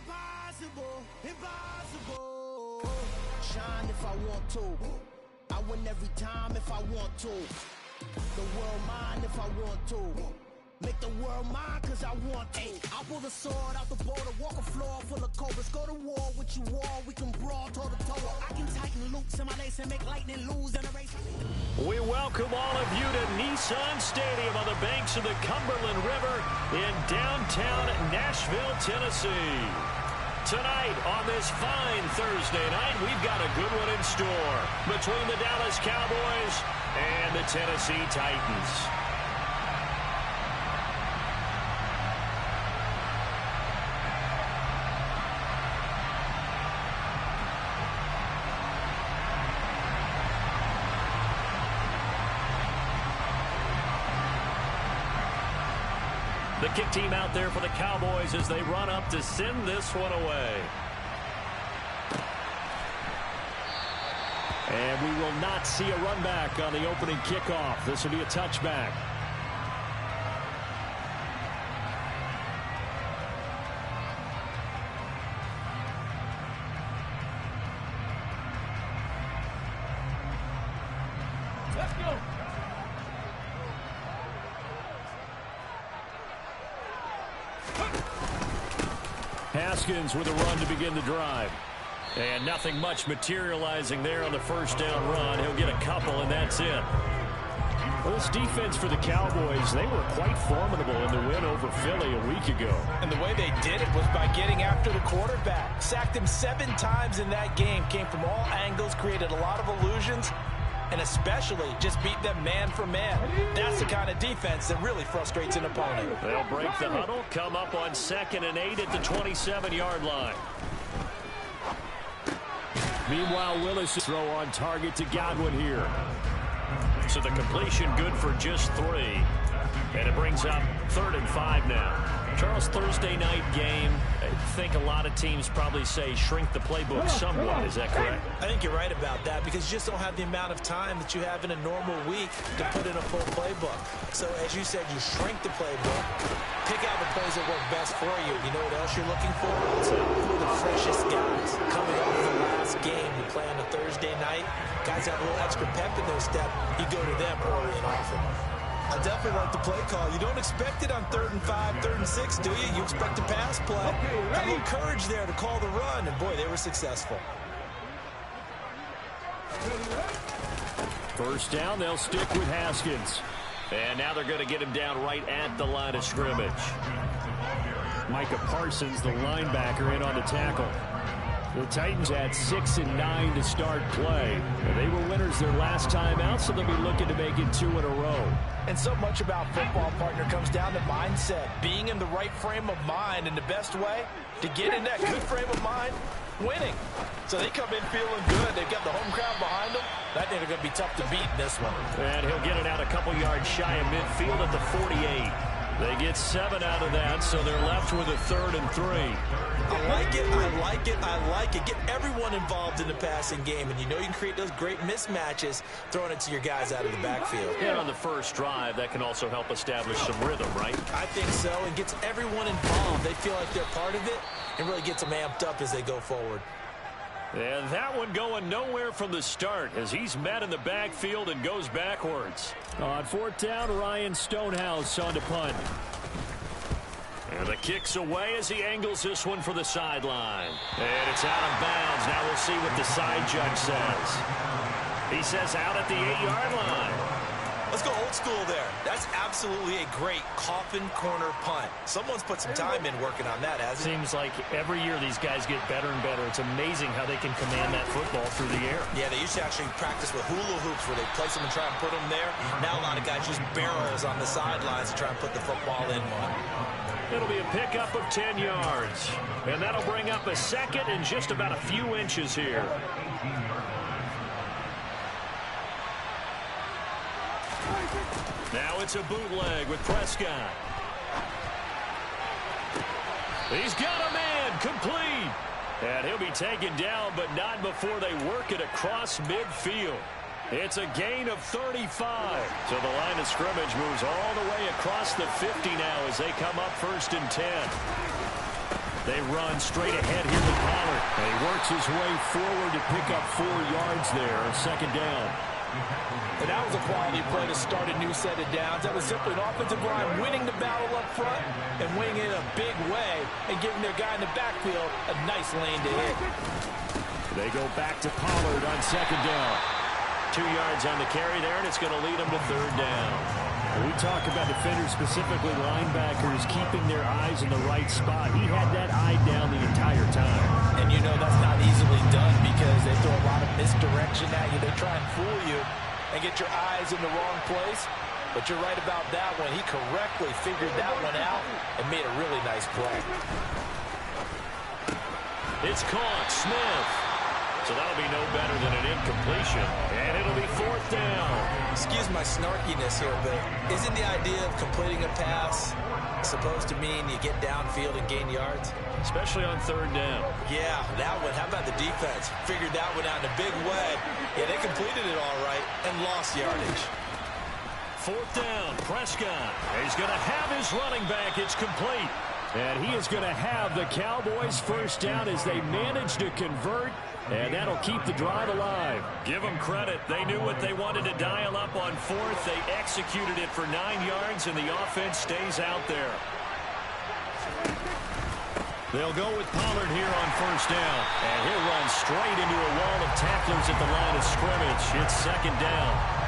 Impossible, impossible. Shine if I want to. I win every time if I want to. The world mine if I want to. Make the world mine cause I want to. I'll pull the sword out the border, walk a floor full of cobras. Go to war with you all, we can brawl toe to toe. I can tighten loops in my lace and make lightning lose in a race. We welcome all of you to Nissan Stadium on the banks of the Cumberland River in downtown Nashville, Tennessee. Tonight on this fine Thursday night, we've got a good one in store between the Dallas Cowboys and the Tennessee Titans. The kick team out there for the Cowboys as they run up to send this one away. And we will not see a run back on the opening kickoff. This will be a touchback. Let's go. Haskins with a run to begin the drive. And nothing much materializing there on the first down run. He'll get a couple, and that's it. Well, this defense for the Cowboys, they were quite formidable in the win over Philly a week ago. And the way they did it was by getting after the quarterback. Sacked him 7 times in that game. Came from all angles, created a lot of illusions, and especially just beat them man for man. That's the kind of defense that really frustrates an opponent. They'll break the huddle, come up on 2nd and 8 at the 27-yard line. Meanwhile, Willis throw on target to Godwin here. So the completion good for just 3. And it brings up 3rd and 5 now. Charles, Thursday night game, I think a lot of teams probably say shrink the playbook somewhat. Is that correct? I think you're right about that because you just don't have the amount of time that you have in a normal week to put in a full playbook. So as you said, you shrink the playbook, pick out the plays that work best for you. You know what else you're looking for? So who are the freshest guys coming off the last game you play on a Thursday night? Guys have a little extra pep in their step. You go to them early and often. I definitely like the play call. You don't expect it on 3rd and 5, 3rd and 6, do you? You expect a pass play. Had a little courage there to call the run, and boy, they were successful. First down, they'll stick with Haskins. And now they're going to get him down right at the line of scrimmage. Micah Parsons, the linebacker, in on the tackle. The Titans had 6 and 9 to start play. They were winners their last time out, so they'll be looking to make it 2 in a row. And so much about football, partner, comes down to mindset. Being in the right frame of mind, and the best way to get in that good frame of mind, winning. So they come in feeling good. They've got the home crowd behind them. That thing is going to be tough to beat in this one. And he'll get it out a couple yards shy of midfield at the 48. They get 7 out of that, so they're left with a 3rd and 3. I like it, I like it, I like it. Get everyone involved in the passing game, and you know you can create those great mismatches throwing it to your guys out of the backfield. And on the first drive, that can also help establish some rhythm, right? I think so, and gets everyone involved. They feel like they're part of it, and really gets them amped up as they go forward. And that one going nowhere from the start as he's met in the backfield and goes backwards. On 4th down, Ryan Stonehouse on to punt. And the kick's away as he angles this one for the sideline. And it's out of bounds. Now we'll see what the side judge says. He says out at the 8-yard line. Let's go old school there. That's absolutely a great coffin corner punt. Someone's put some time in working on that, hasn't it? Seems like every year these guys get better and better. It's amazing how they can command that football through the air. Yeah, they used to actually practice with hula hoops where they place them and try and put them there. Now a lot of guys use barrels on the sidelines to try and put the football in one. It'll be a pickup of 10 yards. And that'll bring up a 2nd and just about a few inches here. Now it's a bootleg with Prescott. He's got a man complete. And he'll be taken down, but not before they work it across midfield. It's a gain of 35. So the line of scrimmage moves all the way across the 50 now as they come up 1st and 10. They run straight ahead here with Pollard. And he works his way forward to pick up 4 yards there. Second down. And that was a quality play to start a new set of downs. That was simply an offensive line winning the battle up front and winning it a big way and giving their guy in the backfield a nice lane to hit. They go back to Pollard on second down. 2 yards on the carry there, and it's going to lead them to third down. We talk about defenders, specifically linebackers, keeping their eyes in the right spot. He had that eye down the entire time. And you know that's not easily done because they throw a lot of misdirection at you. They try and fool you and get your eyes in the wrong place. But you're right about that one. He correctly figured that one out and made a really nice play. It's caught. Smith. So that'll be no better than an incompletion. And it'll be fourth down. Excuse my snarkiness here, but isn't the idea of completing a pass supposed to mean you get downfield and gain yards? Especially on third down. Yeah, that one. How about the defense? Figured that one out in a big way. Yeah, they completed it all right and lost yardage. Fourth down, Prescott. He's going to have his running back. It's complete. And he is going to have the Cowboys first down as they manage to convert. And that'll keep the drive alive. Give them credit. They knew what they wanted to dial up on fourth. They executed it for 9 yards, and the offense stays out there. They'll go with Pollard here on first down. And he'll run straight into a wall of tacklers at the line of scrimmage. It's second down.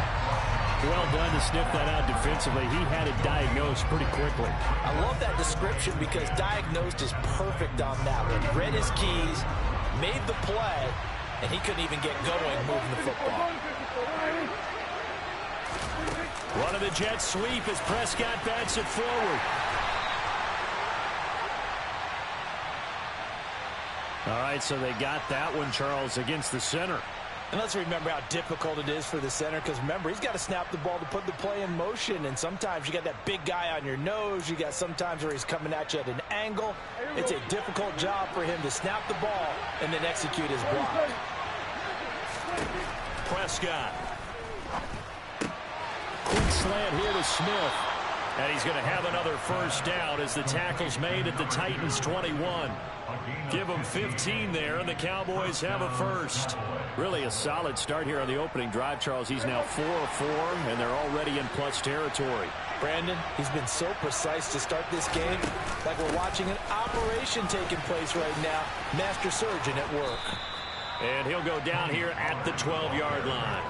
Well done to sniff that out defensively. He had it diagnosed pretty quickly. I love that description because diagnosed is perfect on that one. Read his keys, made the play, and he couldn't even get going moving the football. One of the Jets sweep as Prescott bats it forward. All right, so they got that one, Charles, against the center. And let's remember how difficult it is for the center because, remember, he's got to snap the ball to put the play in motion. And sometimes you got that big guy on your nose. You got sometimes where he's coming at you at an angle. It's a difficult job for him to snap the ball and then execute his block. Prescott. Quick slant here to Smith. And he's going to have another first down as the tackle's made at the Titans' 21. Give them 15 there, and the Cowboys have a first. Really a solid start here on the opening drive, Charles. He's now 4 of 4, and they're already in plus territory. Brandon, he's been so precise to start this game, like we're watching an operation taking place right now. Master surgeon at work. And he'll go down here at the 12-yard line.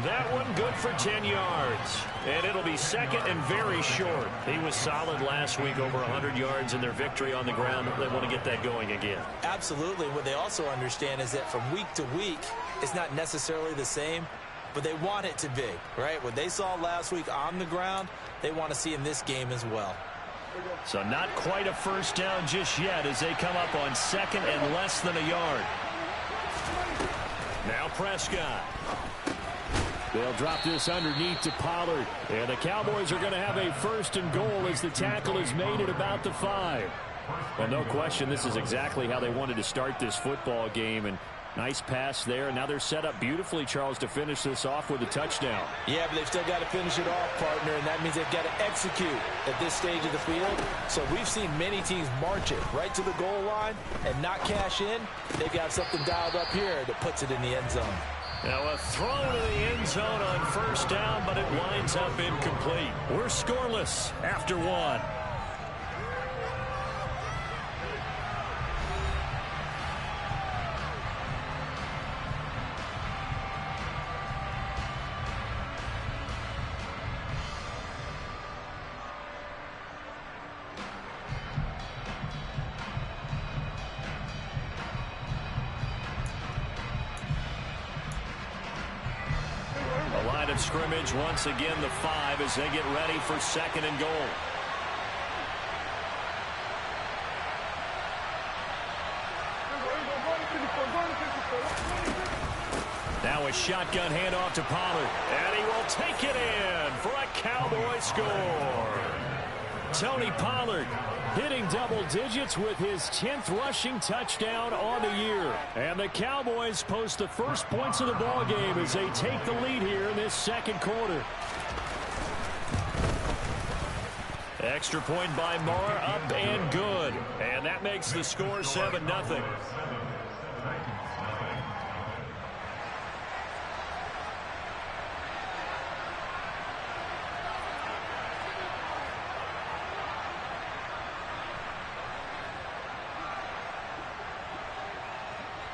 That one good for 10 yards. And it'll be second and very short. He was solid last week, over 100 yards in their victory on the ground. They want to get that going again. Absolutely. What they also understand is that from week to week, it's not necessarily the same, but they want it to be, right? What they saw last week on the ground, they want to see in this game as well. So not quite a first down just yet as they come up on second and less than a yard. Now Prescott. They'll drop this underneath to Pollard. And the Cowboys are going to have a first and goal as the tackle is made at about the 5. Well, no question, this is exactly how they wanted to start this football game. And nice pass there. And now they're set up beautifully, Charles, to finish this off with a touchdown. Yeah, but they've still got to finish it off, partner. And that means they've got to execute at this stage of the field. So we've seen many teams march it right to the goal line and not cash in. They've got something dialed up here that puts it in the end zone. Now a throw to the end zone on first down, but it winds up incomplete. We're scoreless after 1. Scrimmage once again the 5 as they get ready for second and goal. Now a shotgun handoff to Pollard, and he will take it in for a Cowboy score. Tony Pollard hitting double digits with his 10th rushing touchdown on the year. And the Cowboys post the first points of the ball game as they take the lead here in this second quarter. Extra point by Marr, up and good. And And that makes the score 7-0.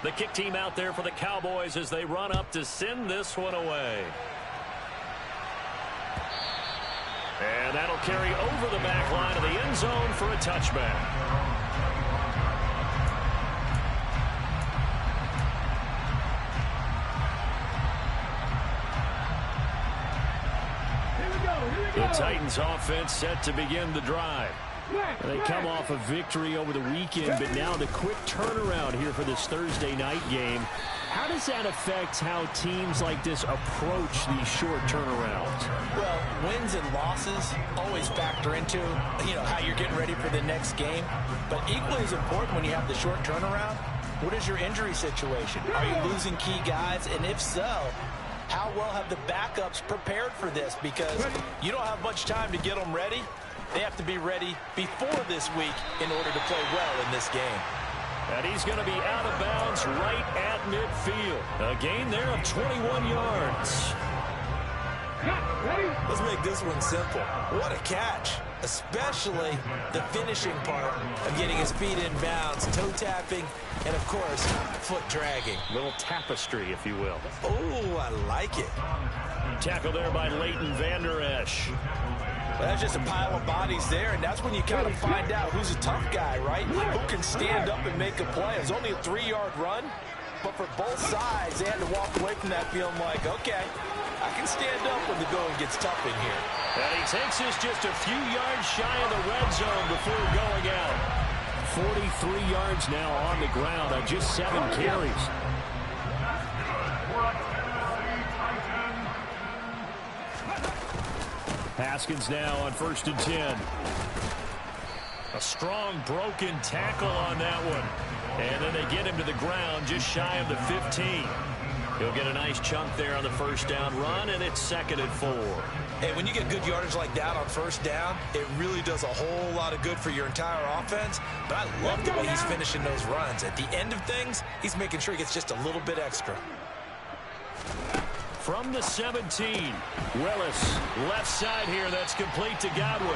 The kick team out there for the Cowboys as they run up to send this one away. And that'll carry over the back line of the end zone for a touchback. The Titans offense set to begin the drive. They come off a victory over the weekend, but now the quick turnaround here for this Thursday night game. How does that affect how teams like this approach these short turnarounds? Well, wins and losses always factor into, how you're getting ready for the next game. But equally as important when you have the short turnaround, what is your injury situation? Are you losing key guys? And if so, how well have the backups prepared for this? Because you don't have much time to get them ready. They have to be ready before this week in order to play well in this game. And he's going to be out of bounds right at midfield. A gain there of 21 yards. Let's make this one simple. What a catch, especially the finishing part of getting his feet in bounds, toe tapping, and, of course, foot dragging. Little tapestry, if you will. Oh, I like it. Tackle there by Leighton Vander Esch. Well, that's just a pile of bodies there, and that's when you kind of find out who's a tough guy, right? Who can stand up and make a play. It's only a 3-yard run, but for both sides, they had to walk away from that feeling like, okay, I can stand up when the going gets tough in here. And he takes us just a few yards shy of the red zone before going out. 43 yards now on the ground on just 7 carries. Haskins now on 1st and 10. A strong broken tackle on that one. And then they get him to the ground just shy of the 15. He'll get a nice chunk there on the first down run, and it's 2nd and 4. Hey, when you get good yardage like that on first down, it really does a whole lot of good for your entire offense. But I love the way he's finishing those runs. At the end of things, he's making sure he gets just a little bit extra. From the 17, Willis, left side here, that's complete to Godwin.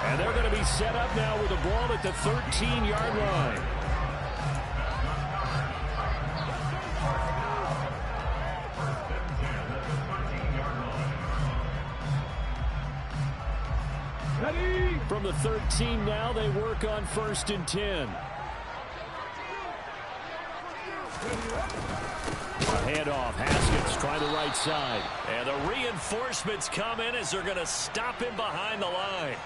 And they're going to be set up now with the ball at the 13-yard line. From the 13 now, they work on 1st and 10. Handoff, Haskins trying the right side. And the reinforcements come in as they're going to stop him behind the line.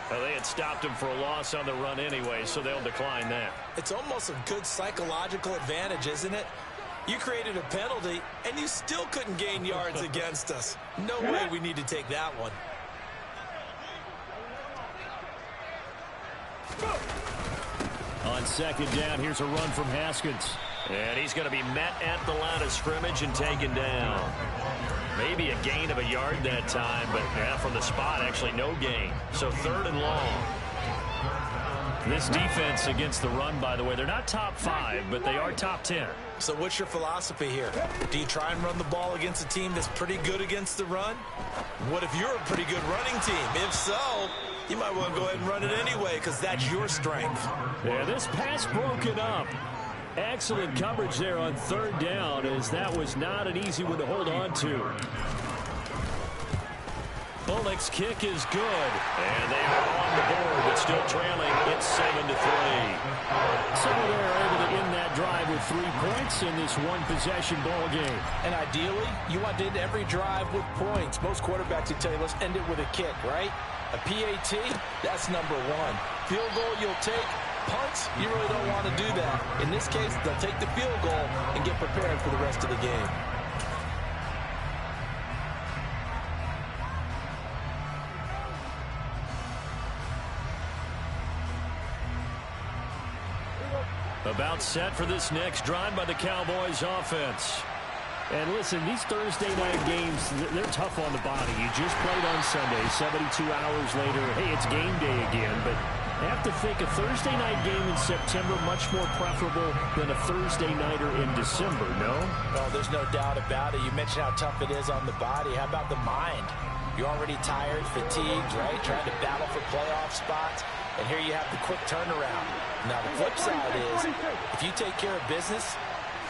Well, they had stopped him for a loss on the run anyway, so they'll decline that. It's almost a good psychological advantage, isn't it? You created a penalty, and you still couldn't gain yards against us. No way we need to take that one. On 2nd down, here's a run from Haskins. And he's going to be met at the line of scrimmage and taken down. Maybe a gain of a yard that time, but from the spot, actually no gain. So 3rd and long. This defense against the run, by the way, they're not top 5, but they are top 10. So what's your philosophy here? Do you try and run the ball against a team that's pretty good against the run? What if you're a pretty good running team? If so, you might want to go ahead and run it anyway because that's your strength. Yeah, this pass broken up. Excellent coverage there on 3rd down, as that was not an easy one to hold on to. Bullock's kick is good, and they are on the board, but still trailing. It's 7-3. So they're able to end that drive with 3 points in this one-possession ball game. And ideally, you want to end every drive with points. Most quarterbacks would tell you, let's end it with a kick, right? A PAT, that's number 1. Field goal you'll take. Punts, you really don't want to do that. In this case, they'll take the field goal and get prepared for the rest of the game. About set for this next drive by the Cowboys offense. And listen, these Thursday night games, they're tough on the body. You just played on Sunday, 72 hours later. Hey, it's game day again, but I have to think a Thursday night game in September much more preferable than a Thursday nighter in December, no? Oh, there's no doubt about it. You mentioned how tough it is on the body. How about the mind? You're already tired, fatigued, right? Trying to battle for playoff spots. And here you have the quick turnaround. Now, the flip side is, if you take care of business,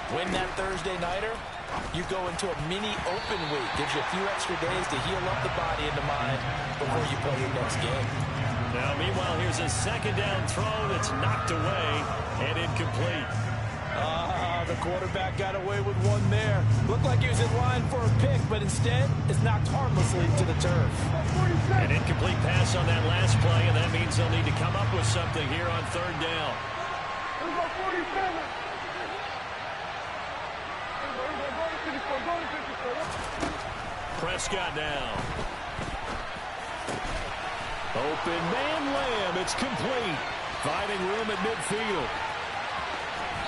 win that Thursday nighter, you go into a mini open week. Gives you a few extra days to heal up the body and the mind before you play your next game. Now, meanwhile, here's a second down throw that's knocked away and incomplete. The quarterback got away with one there. Looked like he was in line for a pick, but instead is knocked harmlessly to the turf. An incomplete pass on that last play, and that means they'll need to come up with something here on third down. Prescott now. Open man Lamb. It's complete. Finding room at midfield.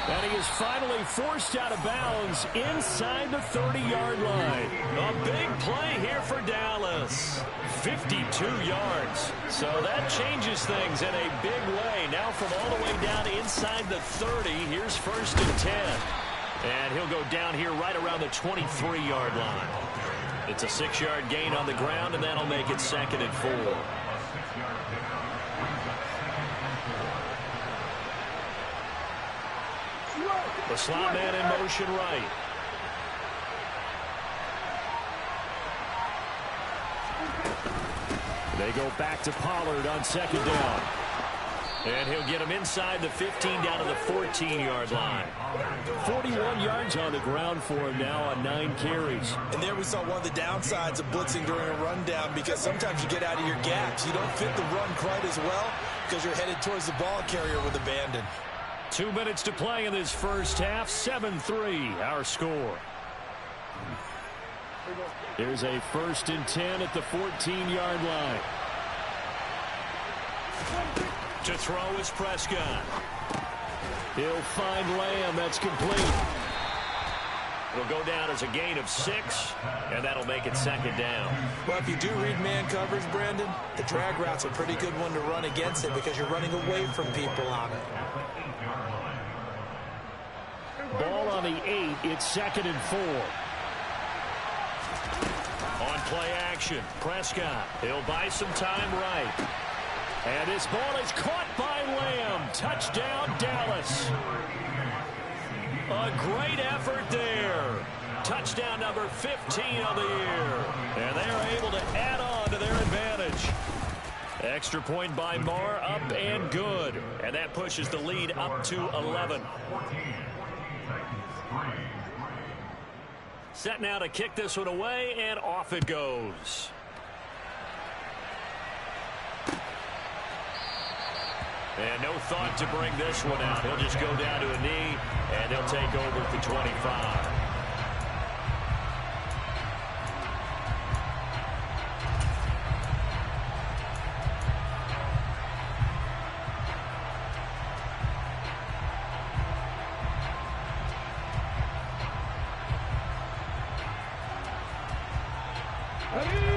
And he is finally forced out of bounds inside the 30-yard line. A big play here for Dallas. 52 yards. So that changes things in a big way. Now from all the way down inside the 30, here's 1st and 10. And he'll go down here right around the 23-yard line. It's a 6-yard gain on the ground, and that'll make it 2nd and 4. The slot man in motion right. They go back to Pollard on 2nd down. And he'll get him inside the 15 down to the 14-yard line. 41 yards on the ground for him now on 9 carries. And there we saw one of the downsides of blitzing during a rundown, because sometimes you get out of your gaps. You don't fit the run quite as well because you're headed towards the ball carrier with abandon. 2 minutes to play in this first half. 7-3 our score. There's a 1st and 10 at the 14-yard line. To throw is Prescott. He'll find Lamb. That's complete. It'll go down as a gain of 6, and that'll make it 2nd down. Well, if you do read man coverage, Brandon, the drag route's a pretty good one to run against it because you're running away from people on it. Ball on the 8. It's 2nd and 4. On play action, Prescott. He'll buy some time right. And this ball is caught by Lamb. Touchdown, Dallas. A great effort there. Touchdown number 15 on the year. And they're able to add on to their advantage. Extra point by Marr, up and good. And that pushes the lead up to 11. Set now to kick this one away, and off it goes. And no thought to bring this one out. He'll just go down to a knee, and they'll take over at the 25.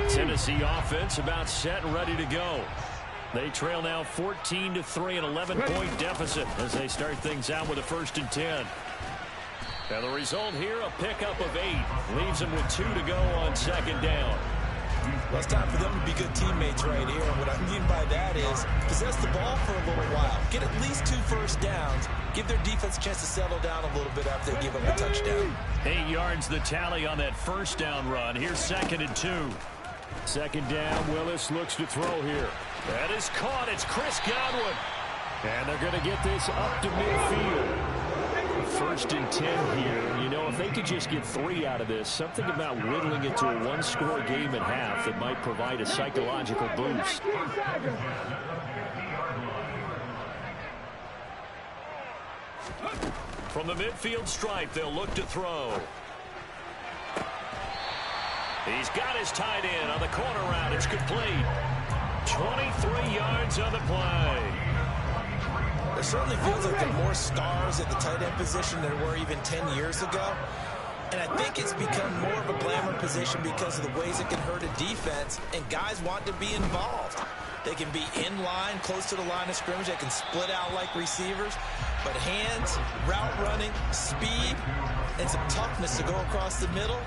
Tennessee offense about set and ready to go. They trail now 14-3, an 11-point deficit as they start things out with a 1st and 10. And the result here, a pickup of 8. Leaves them with 2 to go on 2nd down. Well, it's time for them to be good teammates right here. And what I mean by that is possess the ball for a little while. Get at least 2 first downs. Give their defense a chance to settle down a little bit after they give up a touchdown. 8 yards the tally on that 1st down run. Here's 2nd and 2. 2nd down, Willis looks to throw here. That is caught. It's Chris Godwin. And they're going to get this up to midfield. 1st and 10 here. You know, if they could just get 3 out of this, something about whittling it to a 1-score game at half that might provide a psychological boost. From the midfield stripe, they'll look to throw. He's got his tight end on the corner route. It's complete. 23 yards on the play. It certainly feels like there are more stars at the tight end position than there were even 10 years ago. And I think it's become more of a glamour position because of the ways it can hurt a defense, and guys want to be involved. They can be in line, close to the line of scrimmage. They can split out like receivers. But hands, route running, speed, and some toughness to go across the middle,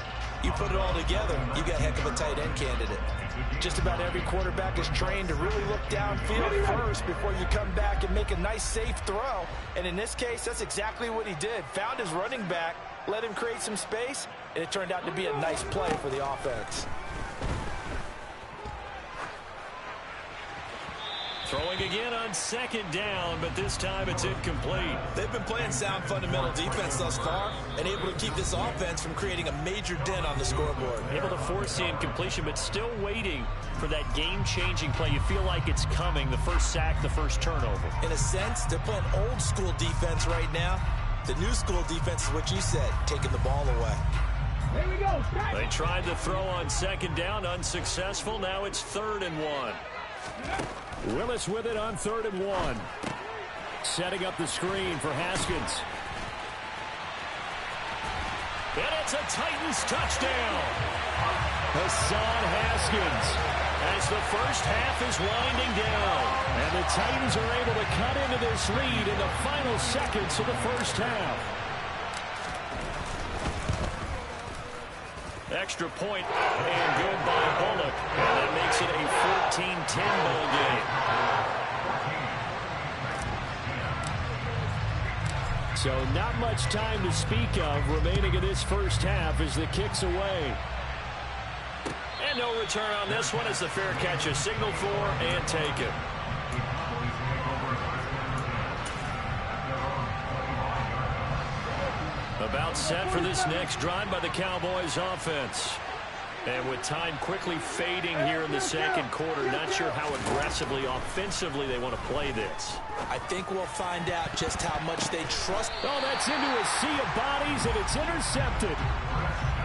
you put it all together, you got a heck of a tight end candidate. Just about every quarterback is trained to really look downfield first before you come back and make a nice, safe throw. And in this case, that's exactly what he did. Found his running back, let him create some space, and it turned out to be a nice play for the offense. Throwing again on second down, but this time it's incomplete. They've been playing sound fundamental defense thus far and able to keep this offense from creating a major dent on the scoreboard. Able to force the incompletion, but still waiting for that game-changing play. You feel like it's coming, the first sack, the first turnover. In a sense, they're playing old school defense right now. The new school defense is what you said, taking the ball away. Here we go. They tried to throw on second down, unsuccessful. Now it's 3rd and 1. Willis with it on 3rd and 1. Setting up the screen for Haskins. And it's a Titans touchdown. Hassan Haskins as the first half is winding down. And the Titans are able to cut into this lead in the final seconds of the first half. Extra point and good by Bullock. And that makes it a 14-10 ball game. So not much time to speak of remaining in this first half as the kick's away. And no return on this one as the fair catch is signaled for and taken. About set for this next drive by the Cowboys offense. And with time quickly fading here in the second quarter, not sure how aggressively, offensively they want to play this. I think we'll find out just how much they trust. Oh, that's into a sea of bodies, and it's intercepted.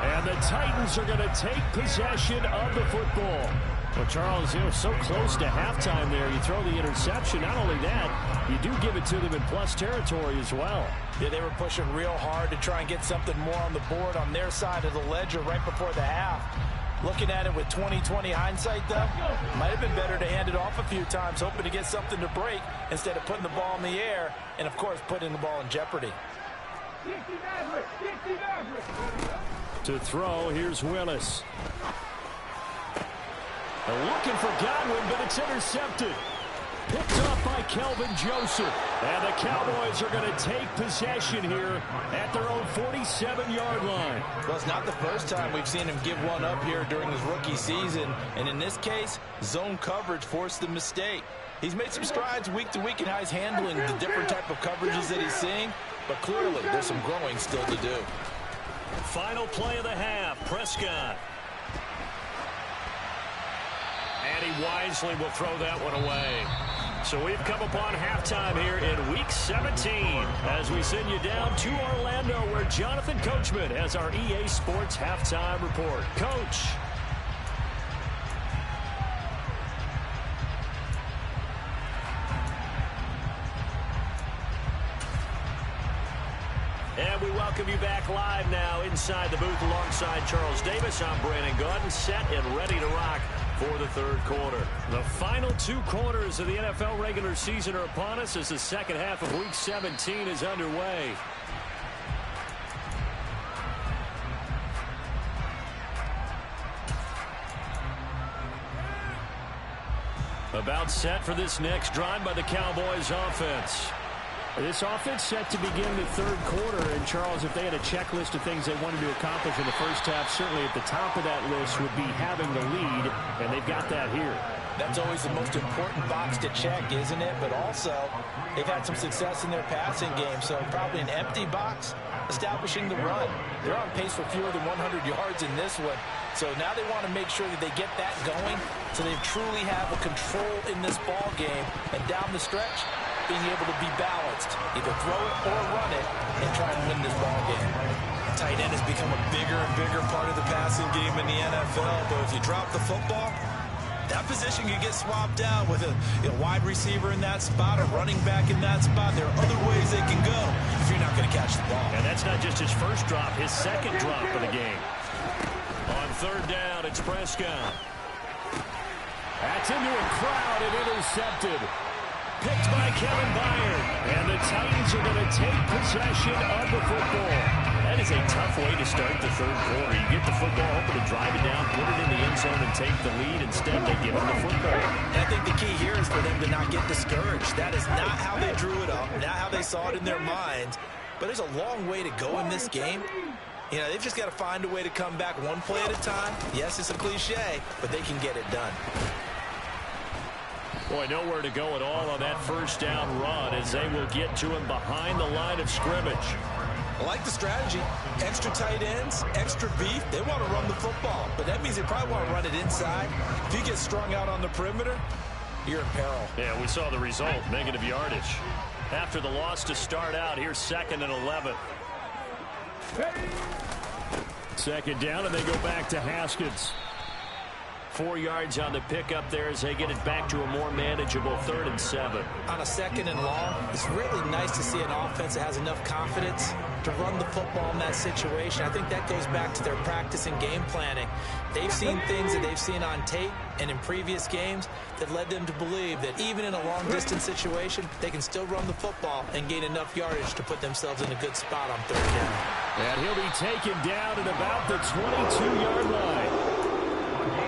And the Titans are going to take possession of the football. Well, Charles, so close to halftime there. You throw the interception. Not only that, you do give it to them in plus territory as well. Yeah, they were pushing real hard to try and get something more on the board on their side of the ledger right before the half. Looking at it with 20/20 hindsight, though, might have been better to hand it off a few times, hoping to get something to break instead of putting the ball in the air and, of course, putting the ball in jeopardy. To throw, here's Willis. Looking for Godwin, but it's intercepted. Picked up by Kelvin Joseph. And the Cowboys are going to take possession here at their own 47-yard line. Well, it's not the first time we've seen him give one up here during his rookie season. And in this case, zone coverage forced the mistake. He's made some strides week to week in how he's handling the different type of coverages that he's seeing. But clearly, there's some growing still to do. Final play of the half, Prescott. And he wisely will throw that one away. So we've come upon halftime here in Week 17 as we send you down to Orlando where Jonathan Coachman has our EA Sports Halftime Report. Coach. And we welcome you back live now inside the booth alongside Charles Davis. I'm Brandon Gaudin, set and ready to rock for the third quarter. The final 2 quarters of the NFL regular season are upon us as the second half of Week 17 is underway. About set for this next drive by the Cowboys offense. This offense set to begin the third quarter, and Charles, if they had a checklist of things they wanted to accomplish in the first half, certainly at the top of that list would be having the lead, and they've got that here. That's always the most important box to check, isn't it? But also, they've had some success in their passing game, so probably an empty box establishing the run. They're on pace for fewer than 100 yards in this one, so now they want to make sure that they get that going so they truly have a control in this ball game, and down the stretch, being able to be balanced, either throw it or run it, and try and win this ball game. Tight end has become a bigger and bigger part of the passing game in the NFL, but if you drop the football, that position can get swapped out with a wide receiver in that spot, a running back in that spot. There are other ways they can go if you're not going to catch the ball. And that's not just his first drop, his second drop of the game. On third down, it's Prescott. That's into a crowd and intercepted. Picked by Kevin Byard. And the Titans are going to take possession of the football. That is a tough way to start the third quarter. You get the football, hoping to drive it down, put it in the end zone, and take the lead. Instead, they give them the football. And I think the key here is for them to not get discouraged. That is not how they drew it up, not how they saw it in their minds. But there's a long way to go in this game. You know, they've just got to find a way to come back one play at a time. Yes, it's a cliche, but they can get it done. Boy, nowhere to go at all on that first down run as they will get to him behind the line of scrimmage. I like the strategy. Extra tight ends, extra beef. They want to run the football, but that means they probably want to run it inside. If you get strung out on the perimeter, you're in peril. Yeah, we saw the result, negative yardage. After the loss to start out, here's 2nd and 11. Second down, and they go back to Haskins. 4 yards on the pickup there as they get it back to a more manageable 3rd and 7. On a 2nd and long, it's really nice to see an offense that has enough confidence to run the football in that situation. I think that goes back to their practice and game planning. They've seen things that they've seen on tape and in previous games that led them to believe that even in a long-distance situation, they can still run the football and gain enough yardage to put themselves in a good spot on 3rd down. And he'll be taken down at about the 22-yard line.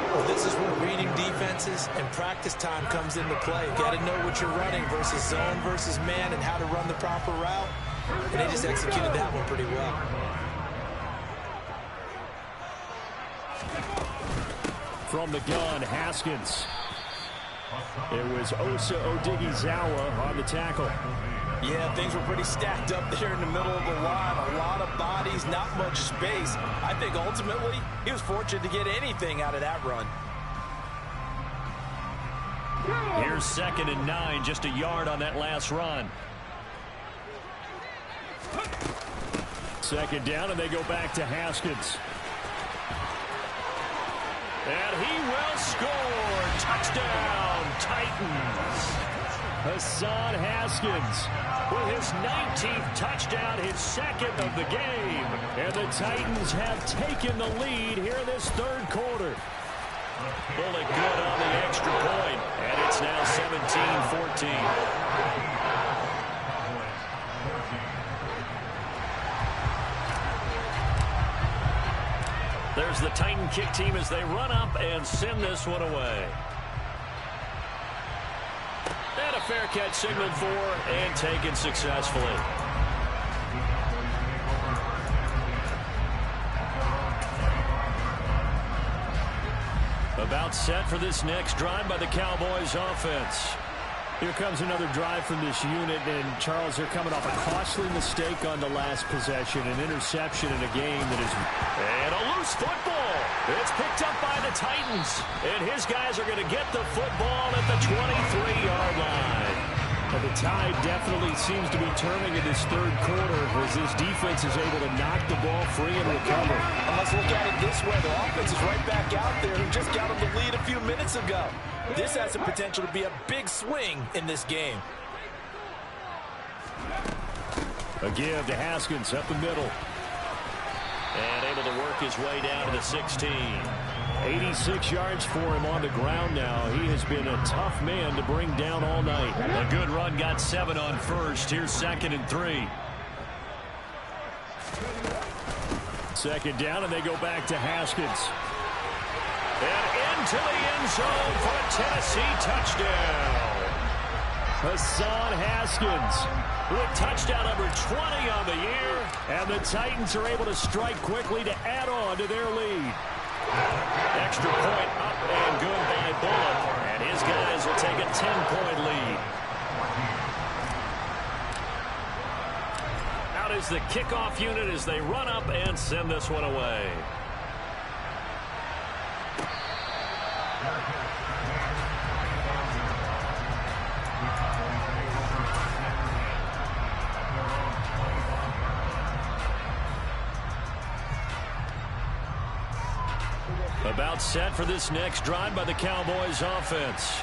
Well, this is where reading defenses and practice time comes into play. You got to know what you're running versus zone versus man and how to run the proper route. And they just executed that one pretty well. From the gun, Haskins. It was Osa Odighizuwa on the tackle. Yeah, things were pretty stacked up there in the middle of the line. A lot of bodies, not much space. I think ultimately he was fortunate to get anything out of that run. Here's 2nd and 9, just a yard on that last run. 2nd down, and they go back to Haskins. And he will score. Touchdown, Titans. Hassan Haskins with his 19th touchdown, his 2nd of the game. And the Titans have taken the lead here in this 3rd quarter. Bullet good on the extra point, and it's now 17-14. There's the Titan kick team as they run up and send this one away. And a fair catch signaled for and taken successfully. About set for this next drive by the Cowboys offense. Here comes another drive from this unit, and Charles, they're coming off a costly mistake on the last possession, an interception in a game that is... And a loose football. It's picked up by the Titans, and his guys are going to get the football at the 23-yard line. Well, the tide definitely seems to be turning in this 3rd quarter as this defense is able to knock the ball free and recover. And let's look at it this way. The offense is right back out there who just got them the lead a few minutes ago. This has the potential to be a big swing in this game. A give to Haskins up the middle. And able to work his way down to the 16. 86 yards for him on the ground now. He has been a tough man to bring down all night. A good run, got 7 on first. Here's 2nd and 3. 2nd down, and they go back to Haskins. And into the end zone for a Tennessee touchdown. Hassan Haskins with touchdown number 20 on the year. And the Titans are able to strike quickly to add on to their lead. Extra point up and good by Bullock. And his guys will take a 10-point lead. Out is the kickoff unit as they run up and send this one away. About set for this next drive by the Cowboys offense.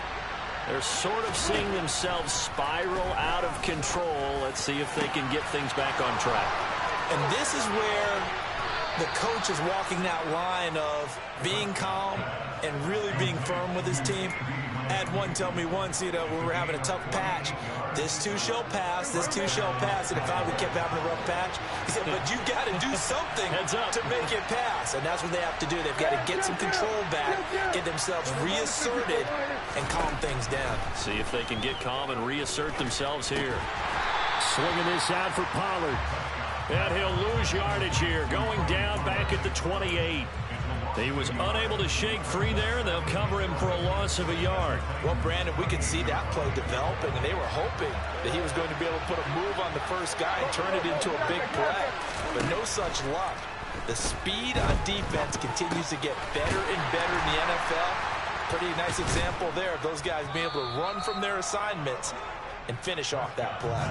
They're sort of seeing themselves spiral out of control. Let's see if they can get things back on track. And this is where the coach is walking that line of being calm and really being firm with his team. I had one tell me once, when we were having a tough patch, this too shall pass, this too shall pass. And if we kept having a rough patch, he said, but you got to do something to make it pass. And that's what they have to do. They've got to get some control back, get themselves reasserted, and calm things down. See if they can get calm and reassert themselves here. Swinging this out for Pollard. And he'll lose yardage here, going down back at the 28. He was unable to shake free there, and they'll cover him for a loss of a yard. Well, Brandon, we could see that play developing, and they were hoping that he was going to be able to put a move on the first guy and turn it into a big play. But no such luck. The speed on defense continues to get better and better in the NFL. Pretty nice example there of those guys being able to run from their assignments and finish off that play.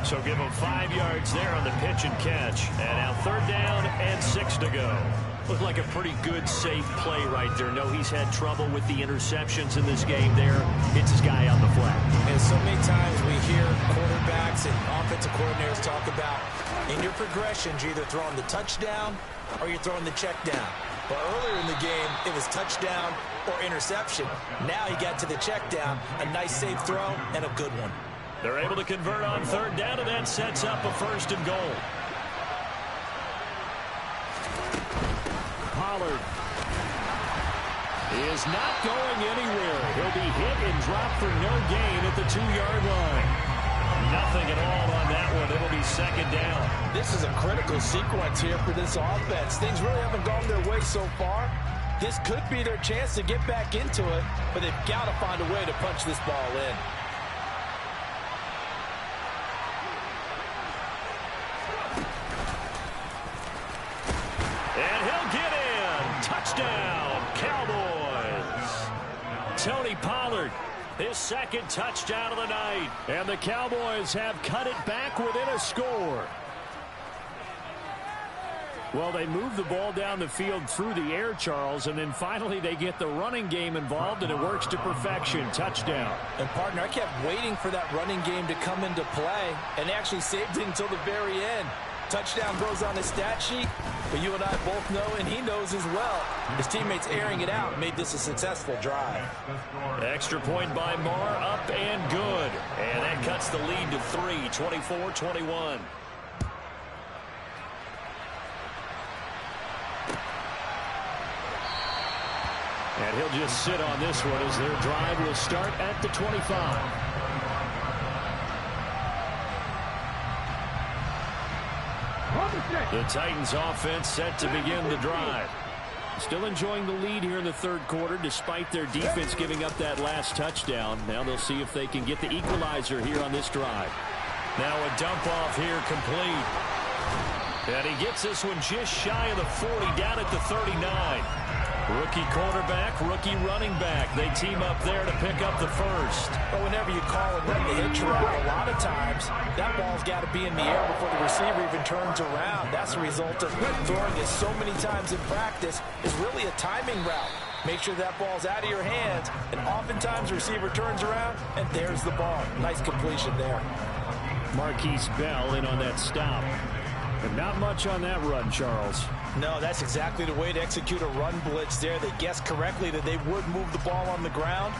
So give him 5 yards there on the pitch and catch. And now 3rd down and 6 to go. Looked like a pretty good, safe play right there. No, he's had trouble with the interceptions in this game there. Hits his guy on the flat. And so many times we hear quarterbacks and offensive coordinators talk about in your progressions, you're either throwing the touchdown or you're throwing the check down. But earlier in the game, it was touchdown or interception. Now he got to the check down, a nice safe throw, and a good one. They're able to convert on 3rd down, and that sets up a 1st and goal. Pollard is not going anywhere. He'll be hit and dropped for no gain at the 2-yard line. Nothing at all on that one. It'll be 2nd down. This is a critical sequence here for this offense. Things really haven't gone their way so far. This could be their chance to get back into it, but they've got to find a way to punch this ball in. And he'll get in. Touchdown, Cowboys. Tony Pollard, his 2nd touchdown of the night. And the Cowboys have cut it back within a score. Well, they move the ball down the field through the air, Charles, and then finally they get the running game involved, and it works to perfection. Touchdown. And, partner, I kept waiting for that running game to come into play, and they actually saved it until the very end. Touchdown goes on his stat sheet, but you and I both know, and he knows as well, his teammates airing it out made this a successful drive. Extra point by Marr, up and good. And that cuts the lead to 3, 24-21. And he'll just sit on this one as their drive will start at the 25. The Titans offense set to begin the drive. Still enjoying the lead here in the 3rd quarter despite their defense giving up that last touchdown. Now they'll see if they can get the equalizer here on this drive. Now a dump off here complete. And he gets this one just shy of the 40, down at the 39. Rookie quarterback, rookie running back. They team up there to pick up the 1st. But whenever you call and run the hitch route, a lot of times that ball's got to be in the air before the receiver even turns around. That's the result of throwing it so many times in practice is really a timing route. Make sure that ball's out of your hands, and oftentimes the receiver turns around, and there's the ball. Nice completion there. Marquise Bell in on that stop. And not much on that run, Charles. No, that's exactly the way to execute a run blitz there. They guessed correctly that they would move the ball on the ground,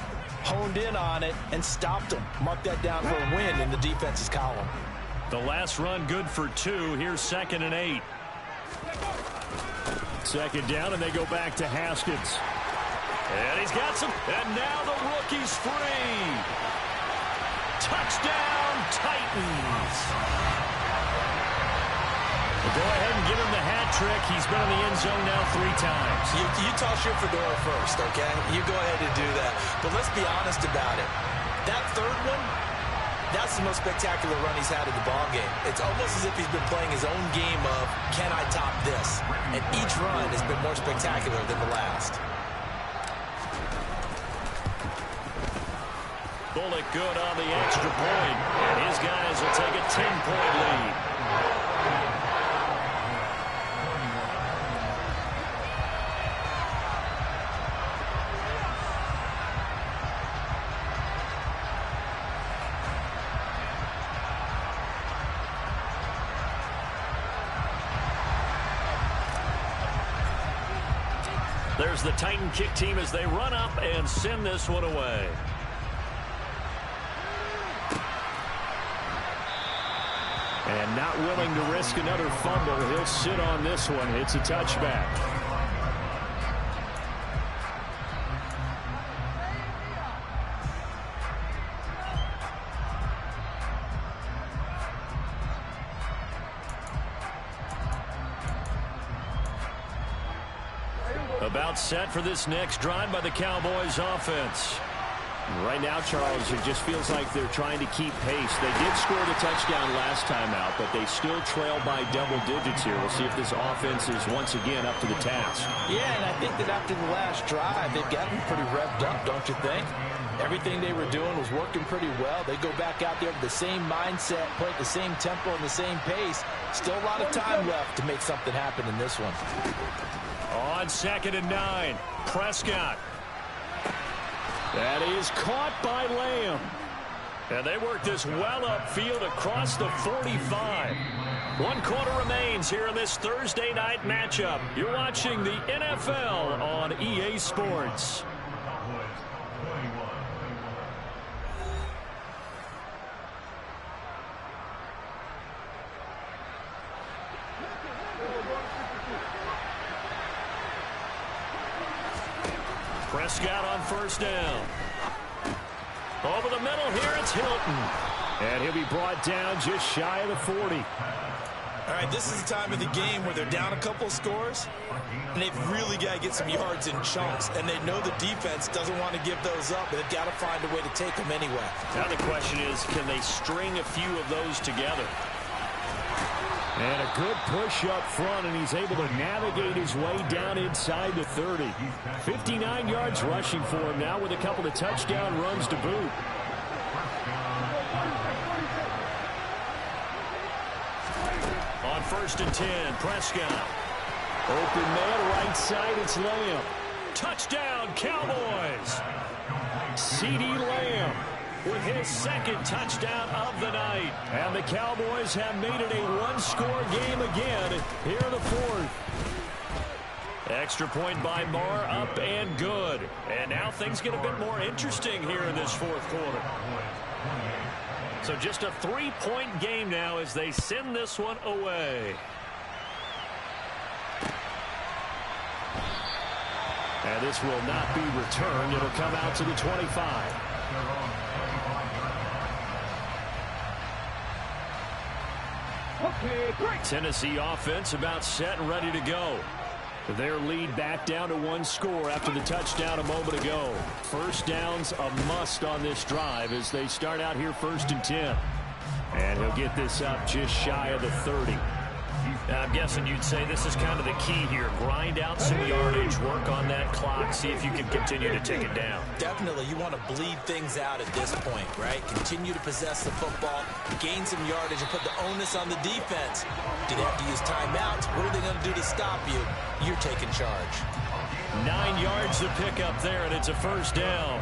honed in on it, and stopped them. Mark that down for a win in the defense's column. The last run good for 2. Here's 2nd and 8. 2nd down, and they go back to Haskins. And he's got some. And now the rookie's free. Touchdown, Titans. Go ahead and give him the hat trick. He's been in the end zone now 3 times. You toss your fedora first, okay? You go ahead and do that. But let's be honest about it. That 3rd one, that's the most spectacular run he's had in the ballgame. It's almost as if he's been playing his own game of, can I top this? And each run has been more spectacular than the last. Bullock good on the extra point. And his guys will take a 10-point lead. There's the Titan kick team as they run up and send this one away. And not willing to risk another fumble. He'll sit on this one. It's a touchback. About set for this next drive by the Cowboys offense. Right now, Charles, it just feels like they're trying to keep pace. They did score the touchdown last time out, but they still trail by double digits here. We'll see if this offense is once again up to the task. Yeah, and I think that after the last drive, they've gotten pretty revved up, don't you think? Everything they were doing was working pretty well. They go back out there with the same mindset, play at the same tempo and the same pace. Still a lot of time left to make something happen in this one. On 2nd and 9, Prescott. That is caught by Lamb. And they work this well upfield across the 45. 1 quarter remains here in this Thursday night matchup. You're watching the NFL on EA Sports. Prescott on 1st down. Over the middle here, it's Hilton. And he'll be brought down just shy of the 40. All right, this is the time of the game where they're down a couple of scores, and they've really got to get some yards in chunks, and they know the defense doesn't want to give those up, but they've got to find a way to take them anyway. Now the question is, can they string a few of those together? And a good push up front, and he's able to navigate his way down inside the 30. 59 yards rushing for him now with a couple of touchdown runs to boot. On 1st and 10, Prescott. Open man right side, it's Lamb. Touchdown, Cowboys. CeeDee Lamb with his 2nd touchdown of the night. And the Cowboys have made it a one-score game again here in the 4th. Extra point by Marr, up and good. And now things get a bit more interesting here in this 4th quarter. So just a 3-point game now as they send this one away. And this will not be returned. It'll come out to the 25. Okay, great. Tennessee offense about set and ready to go. Their lead back down to 1 score after the touchdown a moment ago. 1st down's a must on this drive as they start out here 1st and 10. And he'll get this up just shy of the 30. I'm guessing you'd say this is kind of the key here. Grind out some yardage, work on that clock, see if you can continue to take it down. Definitely, you want to bleed things out at this point, right? Continue to possess the football, gain some yardage, and put the onus on the defense. Do they have to use timeouts? What are they going to do to stop you? You're taking charge. 9 yards to pick up there, and it's a 1st down.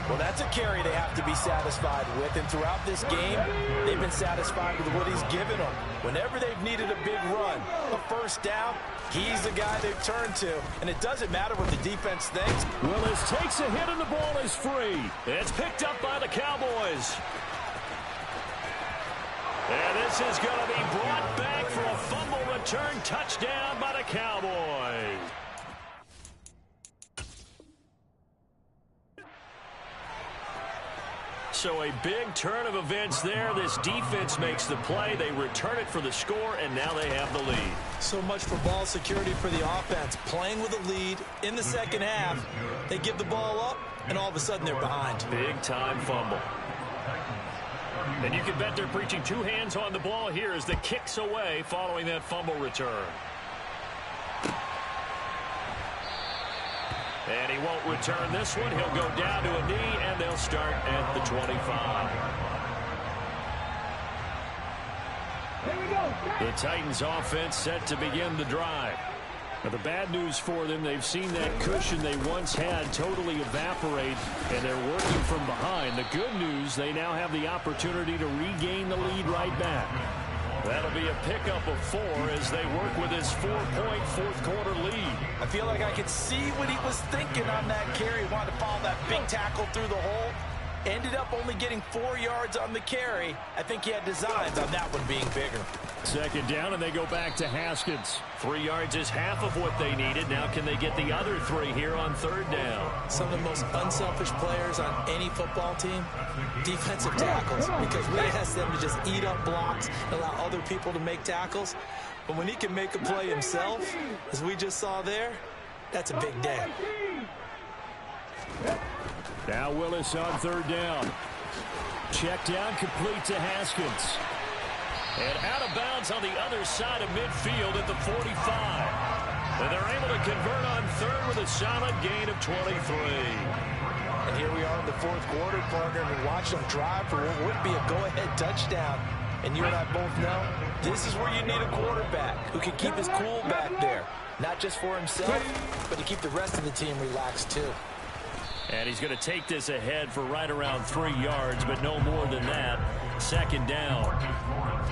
Well, that's a carry they have to be satisfied with, and throughout this game, they've been satisfied with what he's given them. Whenever they've needed a big run, a 1st down, he's the guy they've turned to, and it doesn't matter what the defense thinks. Willis takes a hit, and the ball is free. It's picked up by the Cowboys. And this is going to be brought back for a fumble return touchdown by the Cowboys. So a big turn of events there. This defense makes the play. They return it for the score, and now they have the lead. So much for ball security for the offense. Playing with a lead in the 2nd half. They give the ball up, and all of a sudden they're behind. Big-time fumble. And you can bet they're preaching 2 hands on the ball here as the kick's away following that fumble return. And he won't return this one. He'll go down to a knee, and they'll start at the 25. The Titans offense set to begin the drive. Now, the bad news for them, they've seen that cushion they once had totally evaporate, and they're working from behind. The good news, they now have the opportunity to regain the lead right back. That'll be a pickup of 4 as they work with his 4-point fourth-quarter lead. I feel like I could see what he was thinking on that carry. He wanted to follow that big tackle through the hole. Ended up only getting 4 yards on the carry. I think he had designs on that one being bigger. Second down, and they go back to Haskins. 3 yards is half of what they needed. Now can they get the other 3 here on third down? Some of the most unselfish players on any football team, defensive tackles, because we ask them to just eat up blocks and allow other people to make tackles. But when he can make a play himself, as we just saw there, that's a big day. Now Willis on third down. Check down, complete to Haskins. And out of bounds on the other side of midfield at the 45. And they're able to convert on third with a solid gain of 23. And here we are in the fourth quarter, partner, and watch them drive for what would be a go-ahead touchdown. And you and I both know this is where you need a quarterback who can keep his cool back there. Not just for himself, but to keep the rest of the team relaxed too. And he's going to take this ahead for right around 3 yards, but no more than that. Second down.